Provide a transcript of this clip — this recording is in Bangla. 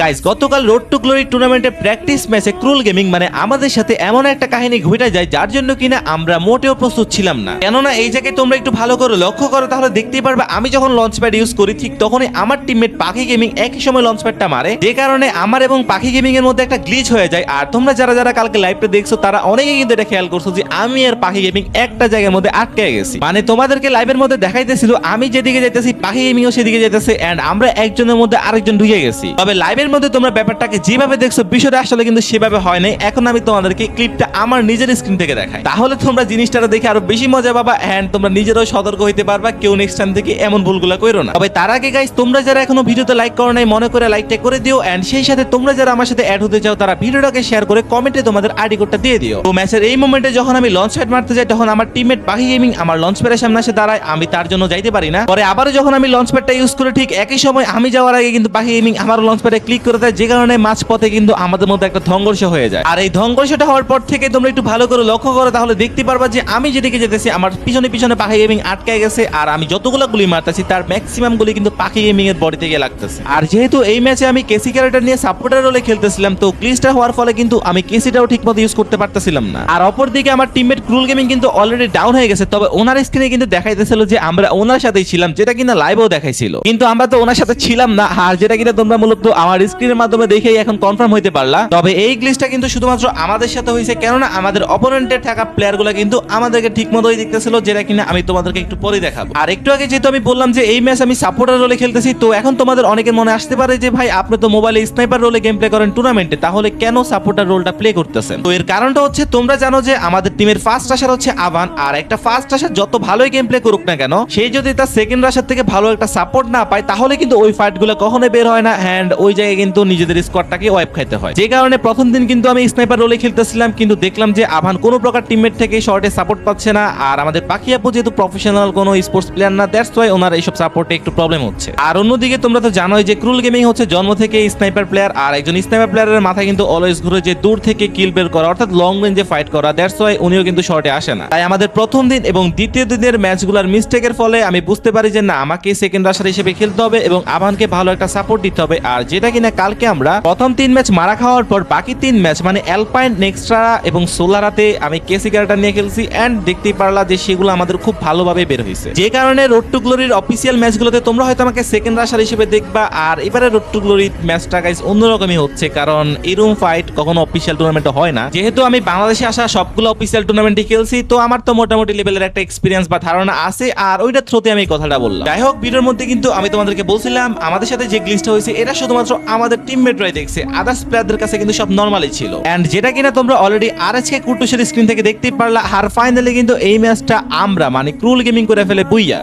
গাইস গতকাল রোড টু গ্লোরি টুর্নামেন্টের প্র্যাকটিস ম্যাচে ক্রুল গেমিং মানে আমাদের সাথে এমন একটা কাহিনী ঘটে যায় যার জন্য কিনা আমরা মোটেও প্রস্তুত ছিলাম না। কেননা এই জায়গায় তোমরা একটু ভালো করে লক্ষ্য করো তাহলে দেখতেই পারবে আমি যখন লঞ্চ প্যাড ইউজ করি ঠিক তখনই আমার টিমমেট পাখি গেমিং একই সময় লঞ্চ প্যাডটা মারে, যে কারণে আমার এবং পাখি গেমিং এর মধ্যে একটা গ্লিচ হয়ে যায়। আর তোমরা যারা যারা কালকে লাইভটা দেখছো তারা অনেকেই কিন্তু এটা খেয়াল করছো যে আমি আর পাখি গেমিং একটা জায়গার মধ্যে আটকে গেছি। মানে তোমাদেরকে লাইভের মধ্যে দেখাইতেছিল আমি যেদিকে যাইতেছি পাখি গেমিংও সেদিকে যাইতেছে এন্ড আমরা একজনের মধ্যে আরেকজন ঢুকে গেছি। তবে লাইভের মধ্যে তোমরা ব্যাপারটাকে যেভাবে দেখছো বিষয়টা আসলে কিন্তু সেভাবে হয় নাই। এখন আমি তোমাদেরকে ক্লিপটা আমার নিজের স্ক্রিন থেকে দেখাই, তাহলে তোমরা জিনিসটা দেখে আরো বেশি মজা পাবা এন্ড তোমরা নিজেরাও সতর্ক হইতে পারবা কেউ নেক্সট টাইম থেকে এমন ভুলগুলো করো না। তবে তার আগে গাইস তোমরা যারা এখনো ভিডিওতে লাইক করো নাই মনে করে লাইকটা করে দিও এন্ড সেই সাথে তোমরা যারা আমার সাথে অ্যাড হতে চাও তারা ভিডিওটাকে শেয়ার করে কমেন্টে তোমাদের আইডি কোডটা দিয়ে দিও। তো ম্যাচের এই মোমেন্টে যখন আমি লঞ্চ প্যাড মারতে যাই তখন আমার টিমমেট পাখি গেমিং আমার লঞ্চ প্যাডের সামনে এসে দাঁড়ায়, আমি তার জন্য যাইতে পারি না। পরে আবারও যখন আমি লঞ্চ প্যাডটা ইউজ করে ঠিক একই সময় আমি যাওয়ার আগে কিন্তু পাখি গেমিং আমার লঞ্চ প্যাডে ক্লিক করে দেয়, যে কারণে মাঝ পথে কিন্তু আমাদের মধ্যে একটা সংঘর্ষ হয়ে যায়। আর এই সংঘর্ষটা হওয়ার পর থেকে তোমরা একটু ভালো করে লক্ষ্য করো তাহলে দেখতে পারবা যে আমি যেদিকে যেতেছি আমার পিছনে পিছনে পাখি গেমিং আটকে গেছে আর আমি যতগুলো গুলি মারতেছি তার ম্যাক্সিমাম গুলি কিন্তু পাখি গেমিং এর বডি থেকে লাগতেছে। আর যেহেতু এই ম্যাচে আমি কেসি ক্যারেক্টার নিয়ে সাপোর্টার রোলে খেলতেছিলাম তো গ্লিচটা হওয়ার ফলে কিন্তু আমি কেসিটাও ঠিকমতো ইউজ করতে পারতেছিলাম না। আর অপরদিকে আমার টিমমেট ক্রুল গেমিং কিন্তু অলরেডি ডাউন হয়ে গেছে, তবে ওনার স্ক্রিনে কিন্তু দেখাইতেছিল যে আমরা ওনার সাথেই ছিলাম, যেটা কিনা লাইভেও দেখাইছিল, কিন্তু আমরা তো ওনার সাথে ছিলাম না। আর যেটা কিনা তোমরা মূলত আমার স্ক্রিনের মাধ্যমে দেখেই এখন কনফার্ম হইতে পারলা। তবে এই গ্লিচটা কিন্তু শুধুমাত্র আমাদের সাথে হয়েছে, কেননা আমাদের অপোনেন্টের থাকা প্লেয়ারগুলো কিন্তু আমাদেরকে ঠিকমতোই দেখতেছিল, যেটা কিনা আমি তোমাদেরকে একটু পরে দেখাবো। আর একটু আগে যেহেতু আমি বললাম যে এই ম্যাচ আমি সাপোর্টার রোলে খেলতেছি, তো এখন তোমাদের অনেকের মনে আসতে পারে যে ভাই আপনি তো মোবাইলে স্নাইপার রোলে গেম প্লে করেন টুর্নামেন্টে, তাহলে কেন সাপোর্টার রোলটা প্লে করতেছেন? তো এর কারণটা হচ্ছে তোমরা জানো যে আমাদের টিমের ফার্স্ট রাশার হচ্ছে আভান, আর একটা ফার্স্ট রাশার যত ভালোই গেম প্লে করুক না কেন সেই যদি তার সেকেন্ড রাশার থেকে ভালো একটা সাপোর্ট না পায় তাহলে কিন্তু ওই ফাইটগুলো কখনোই বের হয় না এন্ড ওই জায়গায় কিন্তু নিজেদের স্কোয়াডটাকে ওয়াইপ খাইতে হয়। যে কারণে প্রথম দিন কিন্তু আমি স্নাইপার রোলে খেলতেছিলাম, কিন্তু দেখলাম যে আভান কোনো প্রকার টিমমেট থেকে শর্টে সাপোর্ট পাচ্ছে না। আর আমাদের পাখি আপু যেহেতু প্রফেশনাল কোনো স্পোর্টস প্লেয়ার না, দ্যাটস ওয়াই ওনার এইসব সাপোর্টে একটু প্রবলেম হচ্ছে। আর অন্যদিকে তোমরা তো জানোই যে ক্রুল গেমিং হচ্ছে জন্ম থেকে স্নাইপার প্লেয়ার, আর একজন স্নাইপার প্লেয়ারের মাথায় কিন্তু অলওয়েজ ঘুরে যে দূর থেকে কিল বের করা অর্থাৎ লং রেঞ্জে ফাইট করা, দ্যাটস ওয়াই উনিও কিন্তু শর্টে আসে না। তাই আমাদের প্রথম দিন এবং দ্বিতীয় দিনের ম্যাচগুলোর মিস্টেকের ফলে আমি বুঝতে পারি যে না আমাকে সেকেন্ড রাশার হিসেবে খেলতে হবে এবং আভানকে ভালো একটা সাপোর্ট দিতে হবে। আর যেটা কিনা কালকে আমরা প্রথম 3 ম্যাচ মারা খাওয়ার পর বাকি 3 ম্যাচ মানে অ্যালপাইন, নেক্সট্রা এবং সোলারাতে আমি কেসি ক্যারেক্টার নিয়ে খেলছি এন্ড দেখতেই পারলা যে সেগুলো আমাদের খুব ভালোভাবে বের হয়েছে। যে কারণে রোড টু গ্লোরির অফিসিয়াল ম্যাচগুলোতে তোমরা হয়তো আমাকে সেকেন্ড রাশার হিসেবে দেখবা। আর এবারে রোড টু গ্লোরি ম্যাচটা গাইস অন্যরকমই হচ্ছে, কারণ এরকম ফাইট কখনো অফিসিয়াল টুর্নামেন্টে হয় না। যেহেতু আমি বাংলাদেশে আসা সবগুলো অফিসিয়াল টুর্নামেন্টে খেলছি তো আমার তো মোটামুটি লেভেলের একটা এক্সপিরিয়েন্স বা ধারণা আছে, আর ওইটার থ্রুতে আমি এই কথাটা বললাম। যাই হোক, ভিডিওর মধ্যে কিন্তু আমি তোমাদেরকে বলছিলাম আমাদের সাথে যে গ্লিচটা হয়েছে এটা শুধুমাত্র আমাদের টিমমেটরাই দেখছে, আদার্স প্লেয়ারদের কাছে কিন্তু সব নরমালি ছিল এন্ড যেটা কিনা তোমরা অলরেডি আরএসকে কুটুসের স্ক্রিন থেকে দেখতেই পারলা। আর ফাইনালি কিন্তু এই ম্যাচটা আমরা মানে ক্রুল গেমিং করে ফেলে বুইয়া।